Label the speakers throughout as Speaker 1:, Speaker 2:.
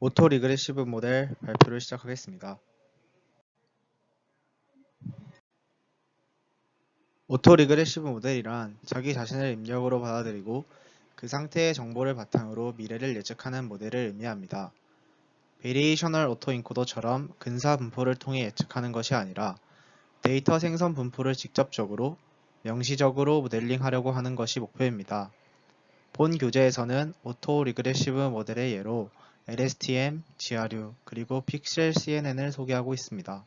Speaker 1: 오토 리그레시브 모델 발표를 시작하겠습니다. 오토 리그레시브 모델이란 자기 자신을 입력으로 받아들이고 그 상태의 정보를 바탕으로 미래를 예측하는 모델을 의미합니다. 베리에이셔널 오토 인코더처럼 근사 분포를 통해 예측하는 것이 아니라 데이터 생성 분포를 직접적으로 명시적으로 모델링하려고 하는 것이 목표입니다. 본 교재에서는 오토 리그레시브 모델의 예로 LSTM, GRU, 그리고 픽셀 CNN을 소개하고 있습니다.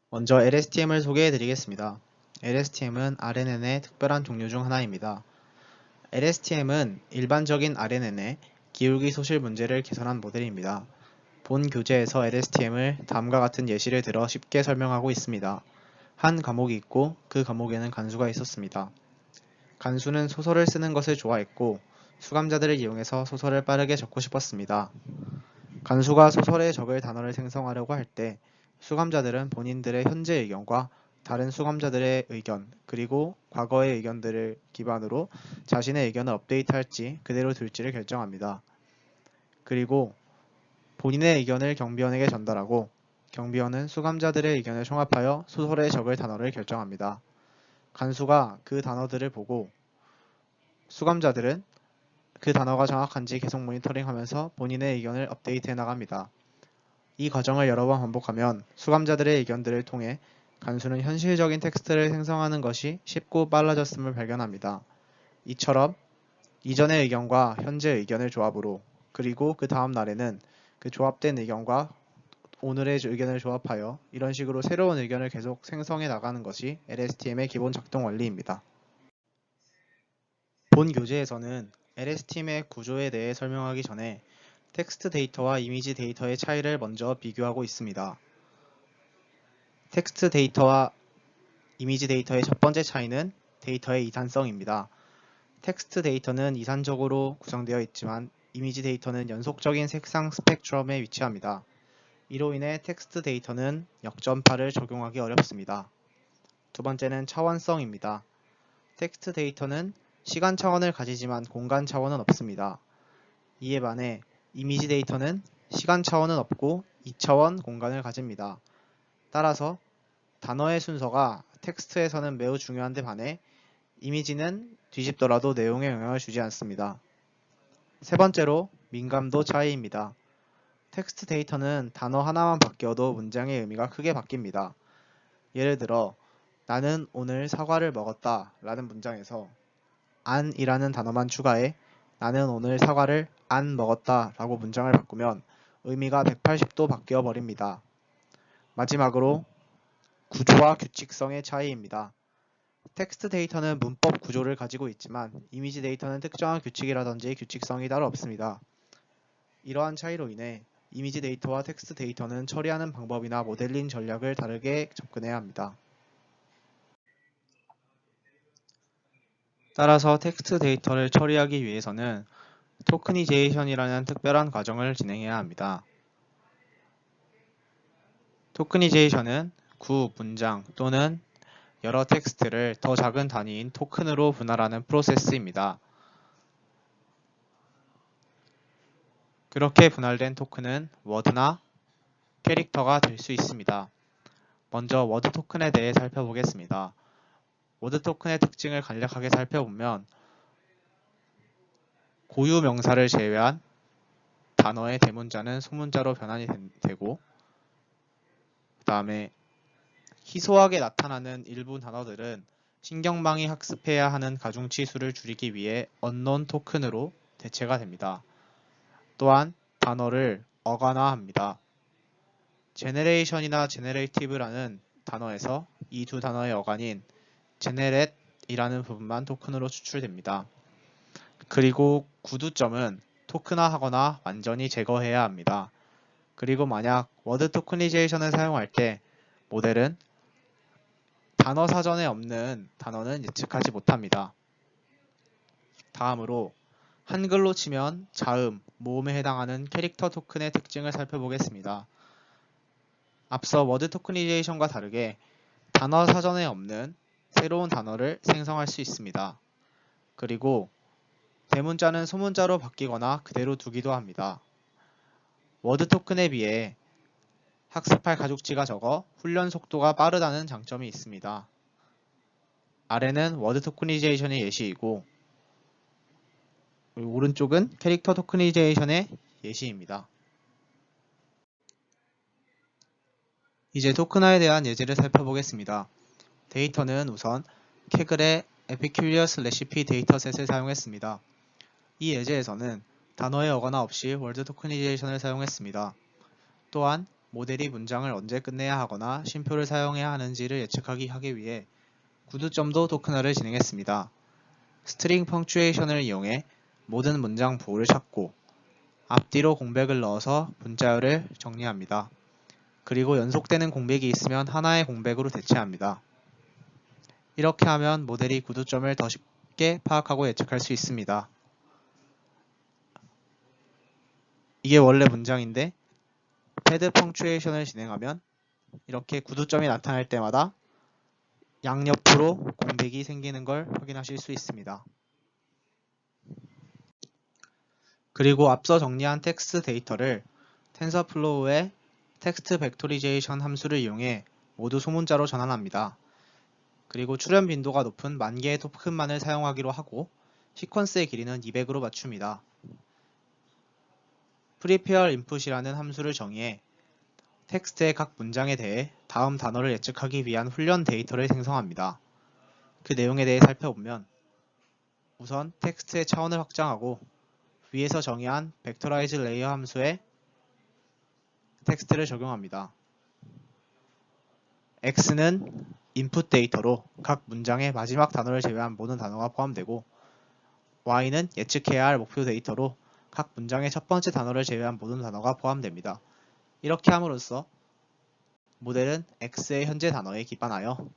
Speaker 1: 먼저 LSTM을 소개해 드리겠습니다. LSTM은 RNN의 특별한 종류 중 하나입니다. LSTM은 일반적인 RNN의 기울기 소실 문제를 개선한 모델입니다. 본 교재에서 LSTM을 다음과 같은 예시를 들어 쉽게 설명하고 있습니다. 한 과목이 있고 그 과목에는 간수가 있었습니다. 간수는 소설을 쓰는 것을 좋아했고 수감자들을 이용해서 소설을 빠르게 적고 싶었습니다. 간수가 소설에 적을 단어를 생성하려고 할 때 수감자들은 본인들의 현재 의견과 다른 수감자들의 의견, 그리고 과거의 의견들을 기반으로 자신의 의견을 업데이트할지 그대로 둘지를 결정합니다. 그리고 본인의 의견을 경비원에게 전달하고 경비원은 수감자들의 의견을 총합하여 소설에 적을 단어를 결정합니다. 간수가 그 단어들을 보고 수감자들은 그 단어가 정확한지 계속 모니터링하면서 본인의 의견을 업데이트해 나갑니다. 이 과정을 여러 번 반복하면 수감자들의 의견들을 통해 간수는 현실적인 텍스트를 생성하는 것이 쉽고 빨라졌음을 발견합니다. 이처럼 이전의 의견과 현재 의견을 조합으로 그리고 그 다음 날에는 그 조합된 의견과 오늘의 의견을 조합하여 이런 식으로 새로운 의견을 계속 생성해 나가는 것이 LSTM의 기본 작동 원리입니다. 본 교재에서는 LSTM의 구조에 대해 설명하기 전에 텍스트 데이터와 이미지 데이터의 차이를 먼저 비교하고 있습니다. 텍스트 데이터와 이미지 데이터의 첫 번째 차이는 데이터의 이산성입니다. 텍스트 데이터는 이산적으로 구성되어 있지만 이미지 데이터는 연속적인 색상 스펙트럼에 위치합니다. 이로 인해 텍스트 데이터는 역전파를 적용하기 어렵습니다. 두 번째는 차원성입니다. 텍스트 데이터는 시간 차원을 가지지만 공간 차원은 없습니다. 이에 반해 이미지 데이터는 시간 차원은 없고 2차원 공간을 가집니다. 따라서 단어의 순서가 텍스트에서는 매우 중요한데 반해 이미지는 뒤집더라도 내용에 영향을 주지 않습니다. 세 번째로 민감도 차이입니다. 텍스트 데이터는 단어 하나만 바뀌어도 문장의 의미가 크게 바뀝니다. 예를 들어 나는 오늘 사과를 먹었다 라는 문장에서 안이라는 단어만 추가해 나는 오늘 사과를 안 먹었다 라고 문장을 바꾸면 의미가 180도 바뀌어 버립니다. 마지막으로 구조와 규칙성의 차이입니다. 텍스트 데이터는 문법 구조를 가지고 있지만 이미지 데이터는 특정한 규칙이라든지 규칙성이 따로 없습니다. 이러한 차이로 인해 이미지 데이터와 텍스트 데이터는 처리하는 방법이나 모델링 전략을 다르게 접근해야 합니다. 따라서 텍스트 데이터를 처리하기 위해서는 토크니제이션이라는 특별한 과정을 진행해야 합니다. 토크니제이션은 구, 문장 또는 여러 텍스트를 더 작은 단위인 토큰으로 분할하는 프로세스입니다. 그렇게 분할된 토큰은 워드나 캐릭터가 될 수 있습니다. 먼저 워드 토큰에 대해 살펴보겠습니다. 워드 토큰의 특징을 간략하게 살펴보면 고유 명사를 제외한 단어의 대문자는 소문자로 변환이 되고 그 다음에 희소하게 나타나는 일부 단어들은 신경망이 학습해야 하는 가중치수를 줄이기 위해 언론 토큰으로 대체가 됩니다. 또한 단어를 어간화합니다. 제네레이션이나 제네레이티브라는 단어에서 이 두 단어의 어간인 제네렛이라는 부분만 토큰으로 추출됩니다. 그리고 구두점은 토큰화하거나 완전히 제거해야 합니다. 그리고 만약 워드 토크니제이션을 사용할 때 모델은 단어 사전에 없는 단어는 예측하지 못합니다. 다음으로 한글로 치면 자음, 모음에 해당하는 캐릭터 토큰의 특징을 살펴보겠습니다. 앞서 워드 토크니제이션과 다르게 단어 사전에 없는 새로운 단어를 생성할 수 있습니다. 그리고 대문자는 소문자로 바뀌거나 그대로 두기도 합니다. 워드 토큰에 비해 학습할 가중치가 적어 훈련 속도가 빠르다는 장점이 있습니다. 아래는 워드 토크니제이션의 예시이고 오른쪽은 캐릭터 토크니제이션의 예시입니다. 이제 토큰화에 대한 예제를 살펴보겠습니다. 데이터는 우선 캐글의 Epicurious Recipe 데이터셋을 사용했습니다. 이 예제에서는 단어의 어거나 없이 월드 토크니제이션을 사용했습니다. 또한 모델이 문장을 언제 끝내야 하거나 쉼표를 사용해야 하는지를 예측하기 위해 구두점도 토큰화를 진행했습니다. 스트링 펑츄에이션을 이용해 모든 문장 부호를 찾고 앞뒤로 공백을 넣어서 문자열을 정리합니다. 그리고 연속되는 공백이 있으면 하나의 공백으로 대체합니다. 이렇게 하면 모델이 구두점을 더 쉽게 파악하고 예측할 수 있습니다. 이게 원래 문장인데 패드 펑츄에이션을 진행하면 이렇게 구두점이 나타날 때마다 양옆으로 공백이 생기는 걸 확인하실 수 있습니다. 그리고 앞서 정리한 텍스트 데이터를 텐서플로우의 텍스트 벡토리제이션 함수를 이용해 모두 소문자로 전환합니다. 그리고 출현 빈도가 높은 10,000개의 토큰만을 사용하기로 하고 시퀀스의 길이는 200으로 맞춥니다. prepare input이라는 함수를 정의해 텍스트의 각 문장에 대해 다음 단어를 예측하기 위한 훈련 데이터를 생성합니다. 그 내용에 대해 살펴보면 우선 텍스트의 차원을 확장하고 위에서 정의한 벡터라이즈 레이어 함수에 텍스트를 적용합니다. x는 인풋 데이터로 각 문장의 마지막 단어를 제외한 모든 단어가 포함되고 y는 예측해야 할 목표 데이터로 각 문장의 첫 번째 단어를 제외한 모든 단어가 포함됩니다. 이렇게 함으로써 모델은 x의 현재 단어에 기반하여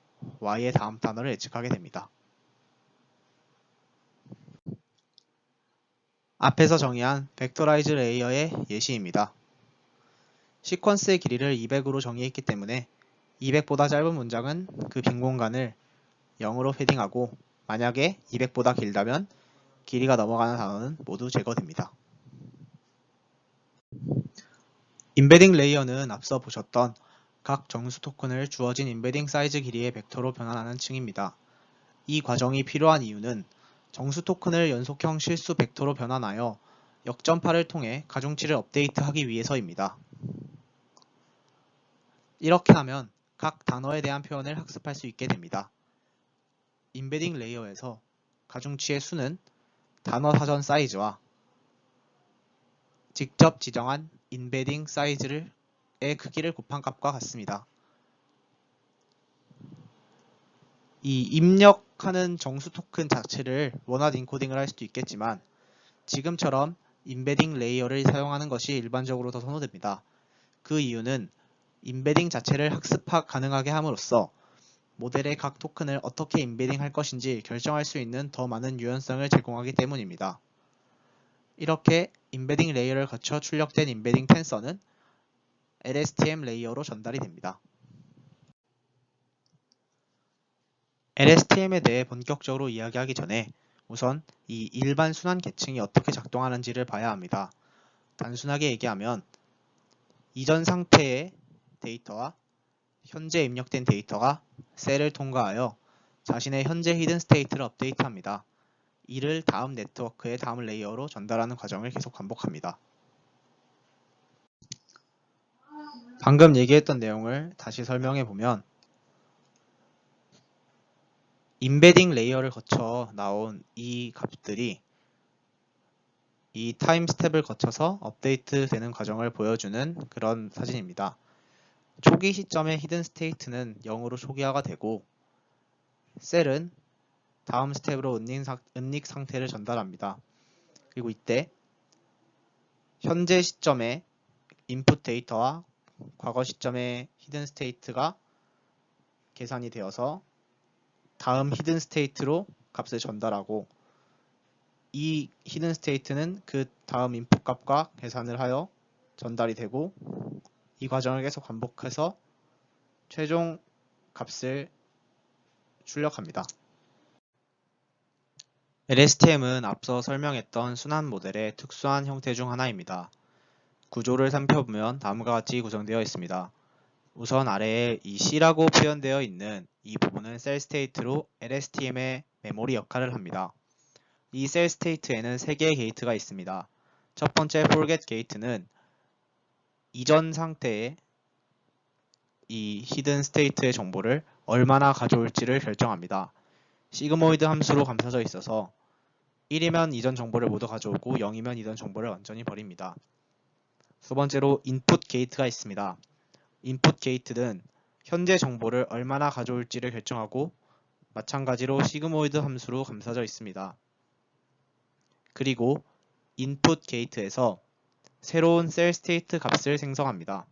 Speaker 1: y의 다음 단어를 예측하게 됩니다. 앞에서 정의한 벡터라이즈 레이어의 예시입니다. 시퀀스의 길이를 200으로 정의했기 때문에 200보다 짧은 문장은 그 빈 공간을 0으로 패딩하고 만약에 200보다 길다면 길이가 넘어가는 단어는 모두 제거됩니다. 임베딩 레이어는 앞서 보셨던 각 정수 토큰을 주어진 임베딩 사이즈 길이의 벡터로 변환하는 층입니다. 이 과정이 필요한 이유는 정수 토큰을 연속형 실수 벡터로 변환하여 역전파를 통해 가중치를 업데이트하기 위해서입니다. 이렇게 하면 각 단어에 대한 표현을 학습할 수 있게 됩니다. 임베딩 레이어에서 가중치의 수는 단어 사전 사이즈와 직접 지정한 임베딩 사이즈의 크기를 곱한 값과 같습니다. 이 입력하는 정수 토큰 자체를 원하드 인코딩을 할 수도 있겠지만 지금처럼 임베딩 레이어를 사용하는 것이 일반적으로 더 선호됩니다. 그 이유는 임베딩 자체를 학습 가능하게 함으로써 모델의 각 토큰을 어떻게 임베딩 할 것인지 결정할 수 있는 더 많은 유연성을 제공하기 때문입니다. 이렇게 임베딩 레이어를 거쳐 출력된 임베딩 텐서는 LSTM 레이어로 전달이 됩니다. LSTM에 대해 본격적으로 이야기하기 전에 우선 이 일반 순환 계층이 어떻게 작동하는지를 봐야 합니다. 단순하게 얘기하면 이전 상태의 데이터와 현재 입력된 데이터가 셀을 통과하여 자신의 현재 히든 스테이트를 업데이트합니다. 이를 다음 네트워크의 다음 레이어로 전달하는 과정을 계속 반복합니다. 방금 얘기했던 내용을 다시 설명해 보면 임베딩 레이어를 거쳐 나온 이 값들이 이 타임 스텝을 거쳐서 업데이트 되는 과정을 보여주는 그런 사진입니다. 초기 시점의 히든 스테이트는 0으로 초기화가 되고 셀은 다음 스텝으로 은닉 상태를 전달합니다. 그리고 이때 현재 시점의 인풋 데이터와 과거 시점의 히든 스테이트가 계산이 되어서 다음 히든 스테이트로 값을 전달하고 이 히든 스테이트는 그 다음 인풋 값과 계산을 하여 전달이 되고 이 과정을 계속 반복해서 최종 값을 출력합니다. LSTM은 앞서 설명했던 순환 모델의 특수한 형태 중 하나입니다. 구조를 살펴보면 다음과 같이 구성되어 있습니다. 우선 아래에 이 C라고 표현되어 있는 이 부분은 셀 스테이트로 LSTM의 메모리 역할을 합니다. 이 셀 스테이트에는 3개의 게이트가 있습니다. 첫 번째 forget 게이트는 이전 상태의 이 히든 스테이트의 정보를 얼마나 가져올지를 결정합니다. 시그모이드 함수로 감싸져 있어서 1이면 이전 정보를 모두 가져오고 0이면 이전 정보를 완전히 버립니다. 두 번째로 input 게이트가 있습니다. input 게이트는 현재 정보를 얼마나 가져올지를 결정하고 마찬가지로 시그모이드 함수로 감싸져 있습니다. 그리고 input 게이트에서 새로운 셀 스테이트 값을 생성합니다.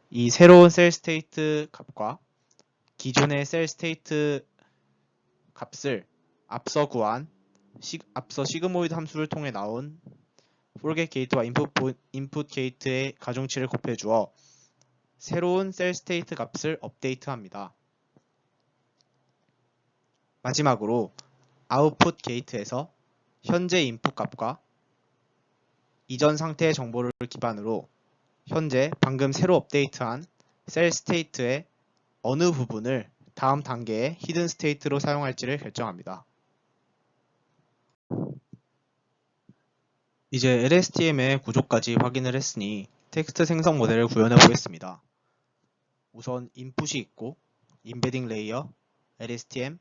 Speaker 1: 이 새로운 셀 스테이트 값과 기존의 셀 스테이트 값을 앞서 구한 앞서 시그모이드 함수를 통해 나온 forget 게이트와 input 게이트의 가중치를 곱해주어 새로운 셀 스테이트 값을 업데이트합니다. 마지막으로 output 게이트에서 현재 인풋 값과 이전 상태의 정보를 기반으로 현재 방금 새로 업데이트한 셀 스테이트의 어느 부분을 다음 단계의 히든 스테이트로 사용할지를 결정합니다. 이제 LSTM의 구조까지 확인을 했으니 텍스트 생성 모델을 구현해 보겠습니다. 우선 인풋이 있고 임베딩 레이어, LSTM,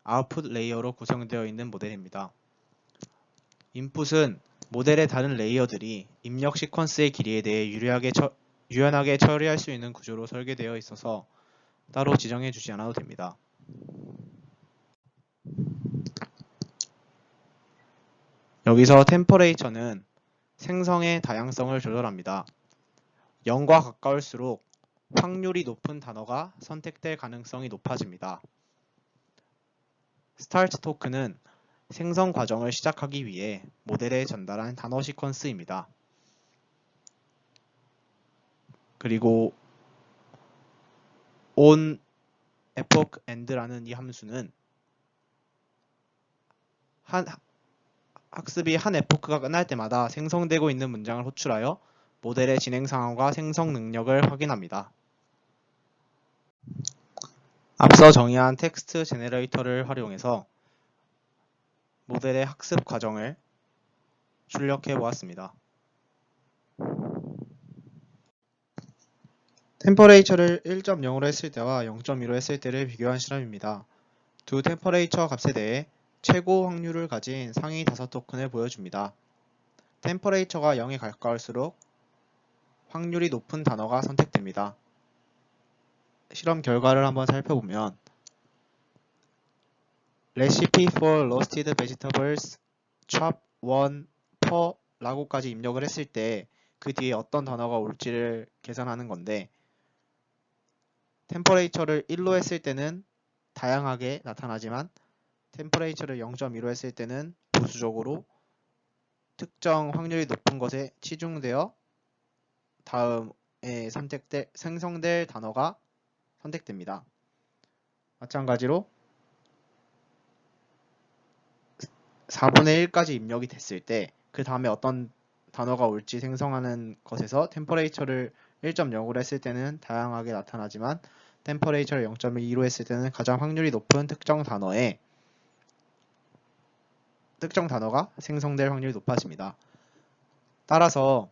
Speaker 1: 아웃풋 레이어로 구성되어 있는 모델입니다. 인풋은 모델의 다른 레이어들이 입력 시퀀스의 길이에 대해 유연하게 처리할 수 있는 구조로 설계되어 있어서 따로 지정해 주지 않아도 됩니다. 여기서 템퍼레이처는 생성의 다양성을 조절합니다. 0과 가까울수록 확률이 높은 단어가 선택될 가능성이 높아집니다. 스타트 토크는 생성 과정을 시작하기 위해 모델에 전달한 단어 시퀀스입니다. 그리고 on epoch end라는 이 함수는 학습이 한 에포크가 끝날 때마다 생성되고 있는 문장을 호출하여 모델의 진행 상황과 생성 능력을 확인합니다. 앞서 정의한 텍스트 제너레이터를 활용해서 모델의 학습 과정을 출력해 보았습니다. 템퍼레이처를 1.0으로 했을 때와 0.2로 했을 때를 비교한 실험입니다. 두 템퍼레이처 값에 대해 최고 확률을 가진 상위 5토큰을 보여줍니다. 템퍼레이처가 0에 가까울수록 확률이 높은 단어가 선택됩니다. 실험 결과를 한번 살펴보면 Recipe for roasted vegetables chop 1 per 라고까지 입력을 했을 때 그 뒤에 어떤 단어가 올지를 계산하는 건데 템퍼레이처를 1로 했을 때는 다양하게 나타나지만 템퍼레이처를 0.2로 했을 때는 보수적으로 특정 확률이 높은 것에 치중되어 다음에 생성될 단어가 선택됩니다. 마찬가지로 4분의 1까지 입력이 됐을 때 그 다음에 어떤 단어가 올지 생성하는 것에서 템퍼레이처를 1.0으로 했을 때는 다양하게 나타나지만 템퍼레이처를 0.2로 했을 때는 가장 확률이 높은 특정 단어가 생성될 확률이 높아집니다. 따라서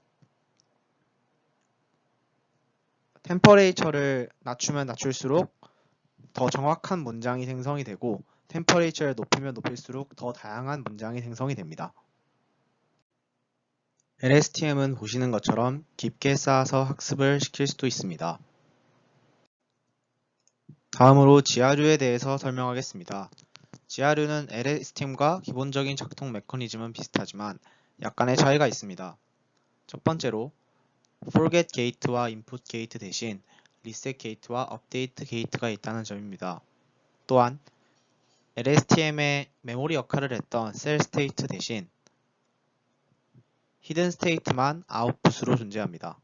Speaker 1: 템퍼레이처를 낮추면 낮출수록 더 정확한 문장이 생성이 되고 템퍼레이처를 높이면 높일수록 더 다양한 문장이 생성이 됩니다. LSTM은 보시는 것처럼 깊게 쌓아서 학습을 시킬 수도 있습니다. 다음으로 지하류에 대해서 설명하겠습니다. 지하류는 LSTM과 기본적인 작동 메커니즘은 비슷하지만 약간의 차이가 있습니다. 첫 번째로 forget 게이트와 input 게이트 대신 reset 게이트와 update 게이트가 있다는 점입니다. 또한 LSTM의 메모리 역할을 했던 셀 스테이트 대신 히든 스테이트만 아웃풋으로 존재합니다.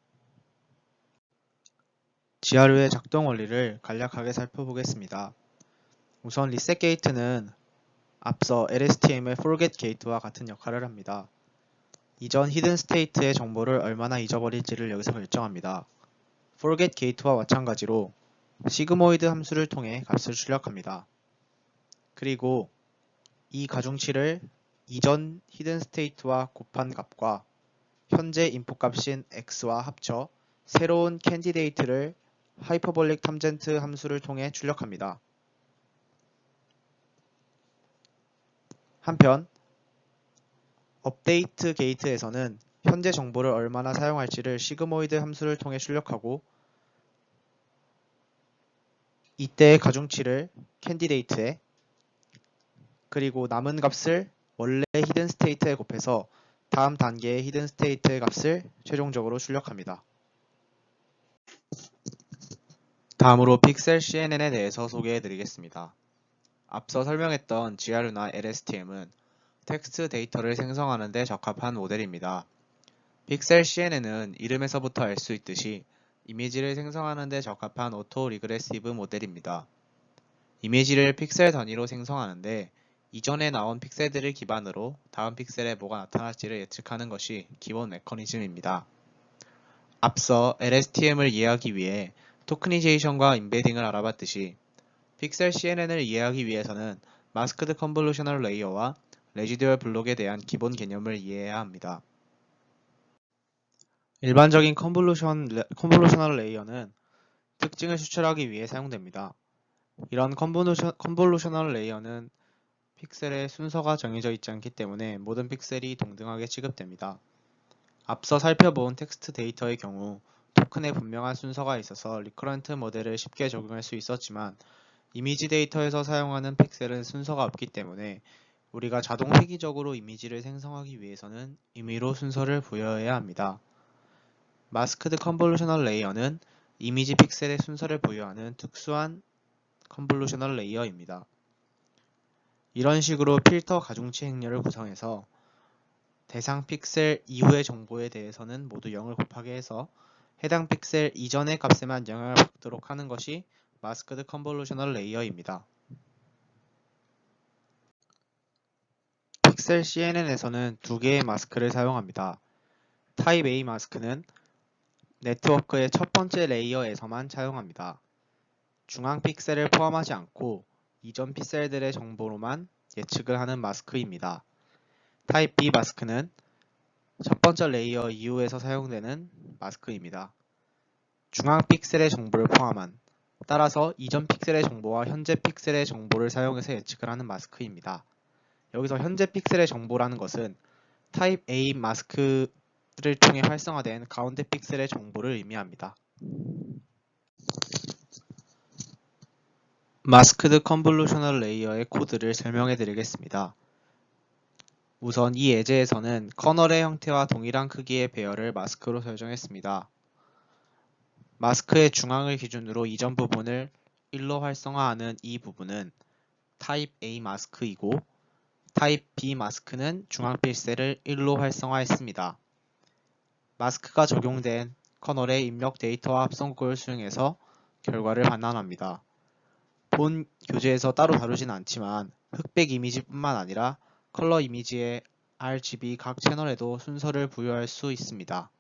Speaker 1: 지하류의 작동 원리를 간략하게 살펴보겠습니다. 우선 리셋 게이트는 앞서 LSTM의 forget gate와 같은 역할을 합니다. 이전 히든 스테이트의 정보를 얼마나 잊어버릴지를 여기서 결정합니다. forget gate와 마찬가지로 시그모이드 함수를 통해 값을 출력합니다. 그리고 이 가중치를 이전 히든 스테이트와 곱한 값과 현재 인풋 값인 x와 합쳐 새로운 캔디데이트를 하이퍼볼릭 탐젠트 함수를 통해 출력합니다. 한편 업데이트 게이트에서는 현재 정보를 얼마나 사용할지를 시그모이드 함수를 통해 출력하고 이때의 가중치를 캔디데이트에 그리고 남은 값을 원래 히든 스테이트에 곱해서 다음 단계의 히든 스테이트의 값을 최종적으로 출력합니다. 다음으로 픽셀 CNN에 대해서 소개해 드리겠습니다. 앞서 설명했던 GRU나 LSTM은 텍스트 데이터를 생성하는 데 적합한 모델입니다. 픽셀 CNN은 이름에서부터 알 수 있듯이 이미지를 생성하는 데 적합한 오토 리그레시브 모델입니다. 이미지를 픽셀 단위로 생성하는데 이전에 나온 픽셀들을 기반으로 다음 픽셀에 뭐가 나타날지를 예측하는 것이 기본 메커니즘입니다. 앞서 LSTM을 이해하기 위해 토크니제이션과 임베딩을 알아봤듯이 픽셀 CNN을 이해하기 위해서는 마스크드 컨볼루셔널 레이어와 레지듀얼 블록에 대한 기본 개념을 이해해야 합니다. 일반적인 컨볼루셔널 레이어는 특징을 추출하기 위해 사용됩니다. 이런 컨볼루셔널 레이어는 픽셀의 순서가 정해져 있지 않기 때문에 모든 픽셀이 동등하게 취급됩니다. 앞서 살펴본 텍스트 데이터의 경우 토큰에 분명한 순서가 있어서 리커런트 모델을 쉽게 적용할 수 있었지만 이미지 데이터에서 사용하는 픽셀은 순서가 없기 때문에 우리가 자동 획기적으로 이미지를 생성하기 위해서는 임의로 순서를 부여해야 합니다. 마스크드 컨볼루셔널 레이어는 이미지 픽셀의 순서를 부여하는 특수한 컨볼루셔널 레이어입니다. 이런 식으로 필터 가중치 행렬을 구성해서 대상 픽셀 이후의 정보에 대해서는 모두 0을 곱하게 해서 해당 픽셀 이전의 값에만 영향을 받도록 하는 것이 마스크드 컨볼루셔널 레이어입니다. 픽셀 CNN에서는 두 개의 마스크를 사용합니다. 타입 A 마스크는 네트워크의 첫 번째 레이어에서만 사용합니다. 중앙 픽셀을 포함하지 않고 이전 픽셀들의 정보로만 예측을 하는 마스크입니다. 타입 B 마스크는 첫 번째 레이어 이후에서 사용되는 마스크입니다. 중앙 픽셀의 정보를 포함한, 따라서 이전 픽셀의 정보와 현재 픽셀의 정보를 사용해서 예측을 하는 마스크입니다. 여기서 현재 픽셀의 정보라는 것은 타입 A 마스크를 통해 활성화된 가운데 픽셀의 정보를 의미합니다. 마스크드 컨볼루셔널 레이어의 코드를 설명해 드리겠습니다. 우선 이 예제에서는 커널의 형태와 동일한 크기의 배열을 마스크로 설정했습니다. 마스크의 중앙을 기준으로 이전 부분을 1로 활성화하는 이 부분은 타입 A 마스크이고 타입 B 마스크는 중앙 픽셀을 1로 활성화했습니다. 마스크가 적용된 커널의 입력 데이터와 합성곡을 수행해서 결과를 반환합니다. 본 교재에서 따로 다루진 않지만 흑백 이미지뿐만 아니라 컬러 이미지의 RGB 각 채널에도 순서를 부여할 수 있습니다.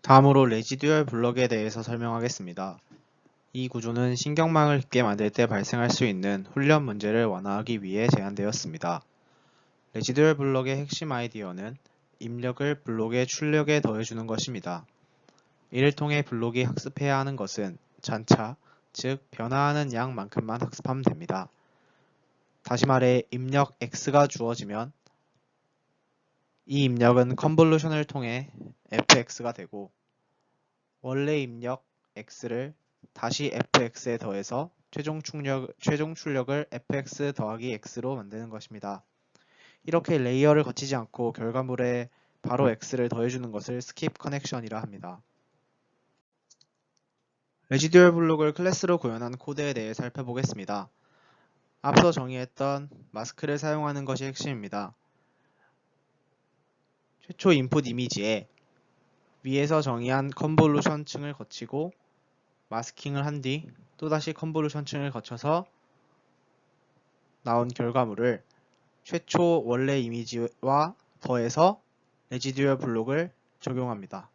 Speaker 1: 다음으로 레지듀얼 블럭에 대해서 설명하겠습니다. 이 구조는 신경망을 깊게 만들 때 발생할 수 있는 훈련 문제를 완화하기 위해 제안되었습니다. 레지듀얼 블럭의 핵심 아이디어는 입력을 블록의 출력에 더해주는 것입니다. 이를 통해 블록이 학습해야 하는 것은 잔차, 즉 변화하는 양만큼만 학습하면 됩니다. 다시 말해 입력 x가 주어지면 이 입력은 컨볼루션을 통해 fx가 되고 원래 입력 x를 다시 fx에 더해서 최종 출력을 fx 더하기 x로 만드는 것입니다. 이렇게 레이어를 거치지 않고 결과물에 바로 x를 더해주는 것을 스킵 커넥션이라 합니다. 레지듀얼 블록을 클래스로 구현한 코드에 대해 살펴보겠습니다. 앞서 정의했던 마스크를 사용하는 것이 핵심입니다. 최초 인풋 이미지에 위에서 정의한 컨볼루션 층을 거치고 마스킹을 한 뒤 또다시 컨볼루션 층을 거쳐서 나온 결과물을 최초 원래 이미지와 더해서 레지듀얼 블록을 적용합니다.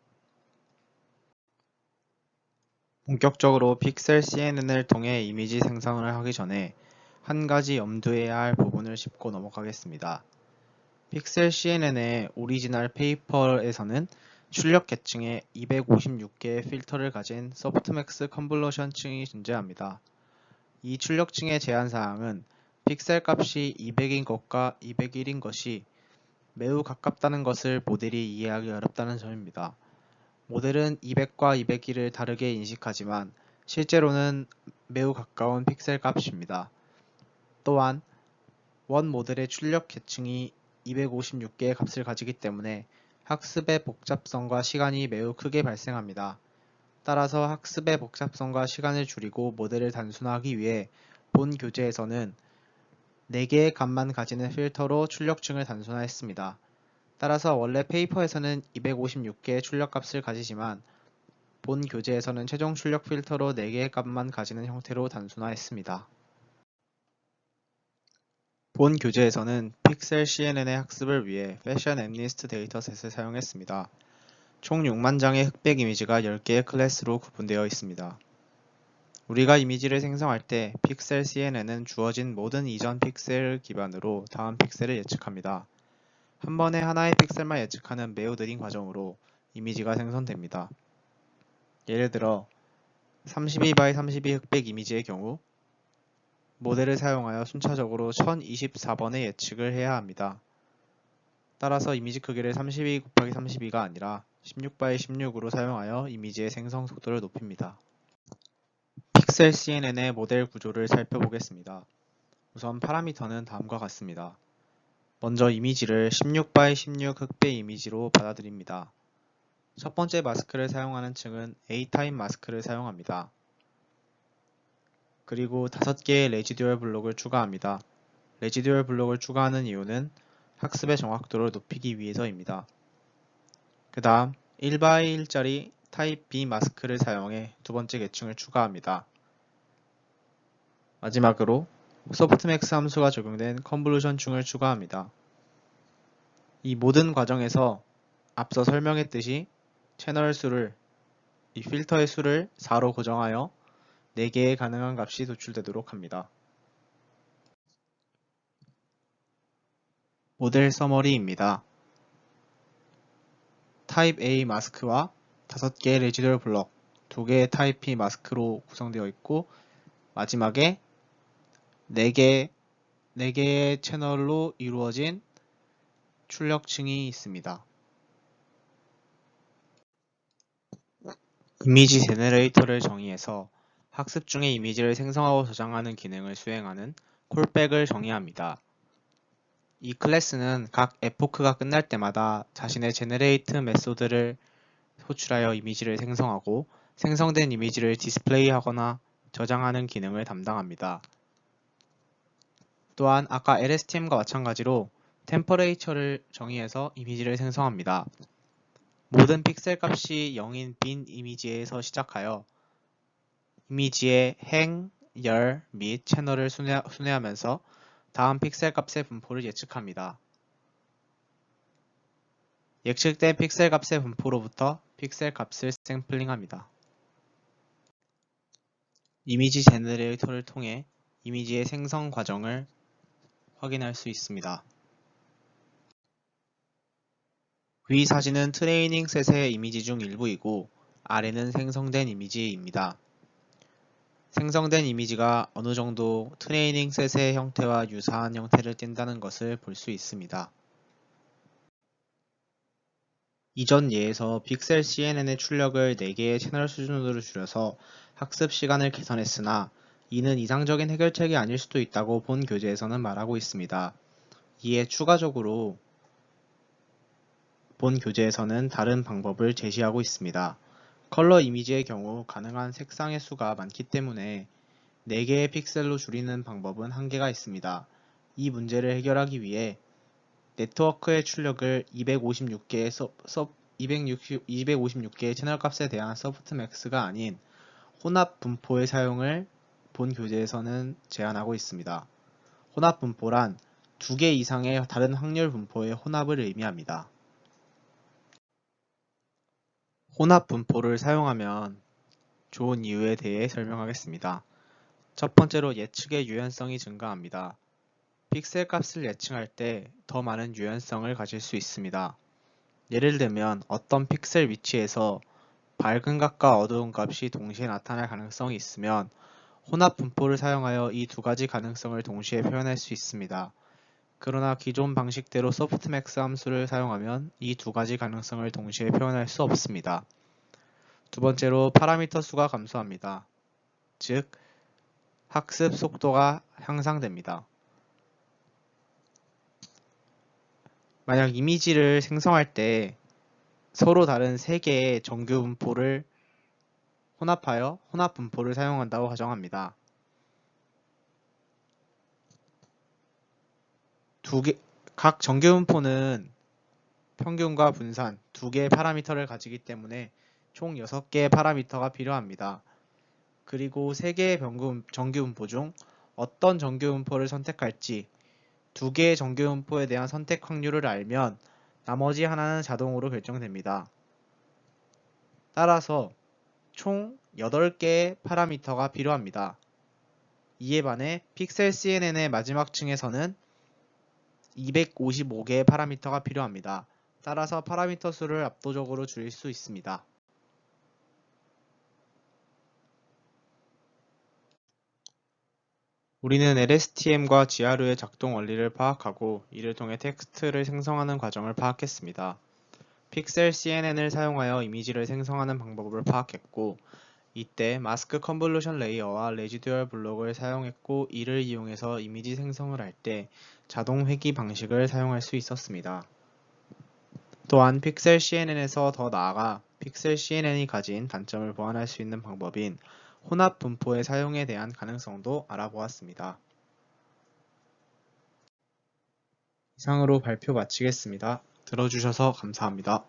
Speaker 1: 본격적으로 픽셀 CNN을 통해 이미지 생성을 하기 전에 한 가지 염두해야 할 부분을 짚고 넘어가겠습니다. 픽셀 CNN의 오리지널 페이퍼에서는 출력 계층에 256개의 필터를 가진 소프트맥스 컨볼루션층이 존재합니다. 이 출력층의 제한사항은 픽셀 값이 200인 것과 201인 것이 매우 가깝다는 것을 모델이 이해하기 어렵다는 점입니다. 모델은 200과 201을 다르게 인식하지만 실제로는 매우 가까운 픽셀 값입니다. 또한 원 모델의 출력 계층이 256개의 값을 가지기 때문에 학습의 복잡성과 시간이 매우 크게 발생합니다. 따라서 학습의 복잡성과 시간을 줄이고 모델을 단순화하기 위해 본 교재에서는 4개의 값만 가지는 필터로 출력층을 단순화했습니다. 따라서 원래 페이퍼에서는 256개의 출력값을 가지지만 본 교재에서는 최종 출력 필터로 4개의 값만 가지는 형태로 단순화했습니다. 본 교재에서는 픽셀 CNN의 학습을 위해 패션 앰니스트 데이터셋을 사용했습니다. 총 6만 장의 흑백 이미지가 10개의 클래스로 구분되어 있습니다. 우리가 이미지를 생성할 때 픽셀 CNN은 주어진 모든 이전 픽셀을 기반으로 다음 픽셀을 예측합니다. 한 번에 하나의 픽셀만 예측하는 매우 느린 과정으로 이미지가 생성됩니다. 예를 들어 32x32 흑백 이미지의 경우 모델을 사용하여 순차적으로 1024번의 예측을 해야 합니다. 따라서 이미지 크기를 32 곱하기 32가 아니라 16x16으로 사용하여 이미지의 생성 속도를 높입니다. 픽셀 CNN의 모델 구조를 살펴보겠습니다. 우선 파라미터는 다음과 같습니다. 먼저 이미지를 16x16 흑백 이미지로 받아들입니다. 첫 번째 마스크를 사용하는 층은 A-타입 마스크를 사용합니다. 그리고 5개의 레지듀얼 블록을 추가합니다. 레지듀얼 블록을 추가하는 이유는 학습의 정확도를 높이기 위해서입니다. 그 다음 1x1짜리 타입 B 마스크를 사용해 두 번째 계층을 추가합니다. 마지막으로 소프트맥스 함수가 적용된 컨볼루션 층을 추가합니다. 이 모든 과정에서 앞서 설명했듯이 채널 수를, 이 필터의 수를 4로 고정하여 4개의 가능한 값이 도출되도록 합니다. 모델 서머리입니다. 타입 A 마스크와 5개의 레지듀얼 블록, 2개의 타입 B 마스크로 구성되어 있고 마지막에 4개의 채널로 이루어진 출력층이 있습니다. 이미지 제너레이터를 정의해서 학습 중에 이미지를 생성하고 저장하는 기능을 수행하는 콜백을 정의합니다. 이 클래스는 각 에포크가 끝날 때마다 자신의 제너레이트 메소드를 호출하여 이미지를 생성하고 생성된 이미지를 디스플레이하거나 저장하는 기능을 담당합니다. 또한 아까 LSTM과 마찬가지로 템퍼레이처를 정의해서 이미지를 생성합니다. 모든 픽셀 값이 0인 빈 이미지에서 시작하여 이미지의 행, 열 및 채널을 순회하면서 다음 픽셀 값의 분포를 예측합니다. 예측된 픽셀 값의 분포로부터 픽셀 값을 샘플링합니다. 이미지 제너레이터를 통해 이미지의 생성 과정을 확인할 수 있습니다. 위 사진은 트레이닝 셋의 이미지 중 일부이고 아래는 생성된 이미지입니다. 생성된 이미지가 어느 정도 트레이닝 셋의 형태와 유사한 형태를 띈다는 것을 볼 수 있습니다. 이전 예에서 픽셀 CNN의 출력을 4개의 채널 수준으로 줄여서 학습 시간을 개선했으나 이는 이상적인 해결책이 아닐 수도 있다고 본 교재에서는 말하고 있습니다. 이에 추가적으로 본 교재에서는 다른 방법을 제시하고 있습니다. 컬러 이미지의 경우 가능한 색상의 수가 많기 때문에 4개의 픽셀로 줄이는 방법은 한계가 있습니다. 이 문제를 해결하기 위해 네트워크의 출력을 256개의 채널 값에 대한 소프트맥스가 아닌 혼합 분포의 사용을 본 교재에서는 제안하고 있습니다. 혼합 분포란 두 개 이상의 다른 확률 분포의 혼합을 의미합니다. 혼합 분포를 사용하면 좋은 이유에 대해 설명하겠습니다. 첫 번째로 예측의 유연성이 증가합니다. 픽셀 값을 예측할 때 더 많은 유연성을 가질 수 있습니다. 예를 들면 어떤 픽셀 위치에서 밝은 값과 어두운 값이 동시에 나타날 가능성이 있으면 혼합 분포를 사용하여 이 두 가지 가능성을 동시에 표현할 수 있습니다. 그러나 기존 방식대로 소프트맥스 함수를 사용하면 이 두 가지 가능성을 동시에 표현할 수 없습니다. 두 번째로 파라미터 수가 감소합니다. 즉, 학습 속도가 향상됩니다. 만약 이미지를 생성할 때 서로 다른 세 개의 정규 분포를 혼합하여 혼합 분포를 사용한다고 가정합니다. 각 정규 분포는 평균과 분산 두 개의 파라미터를 가지기 때문에 총 6개의 파라미터가 필요합니다. 그리고 3개의 정규 분포 중 어떤 정규 분포를 선택할지 두 개의 정규 분포에 대한 선택 확률을 알면 나머지 하나는 자동으로 결정됩니다. 따라서 총 8개의 파라미터가 필요합니다. 이에 반해 픽셀 CNN의 마지막 층에서는 255개의 파라미터가 필요합니다. 따라서 파라미터 수를 압도적으로 줄일 수 있습니다. 우리는 LSTM과 GRU의 작동 원리를 파악하고 이를 통해 텍스트를 생성하는 과정을 파악했습니다. 픽셀 CNN을 사용하여 이미지를 생성하는 방법을 파악했고 이때 마스크 컨볼루션 레이어와 레지듀얼 블록을 사용했고 이를 이용해서 이미지 생성을 할 때 자동 회귀 방식을 사용할 수 있었습니다. 또한 픽셀 CNN에서 더 나아가 픽셀 CNN이 가진 단점을 보완할 수 있는 방법인 혼합 분포의 사용에 대한 가능성도 알아보았습니다. 이상으로 발표 마치겠습니다. 들어주셔서 감사합니다.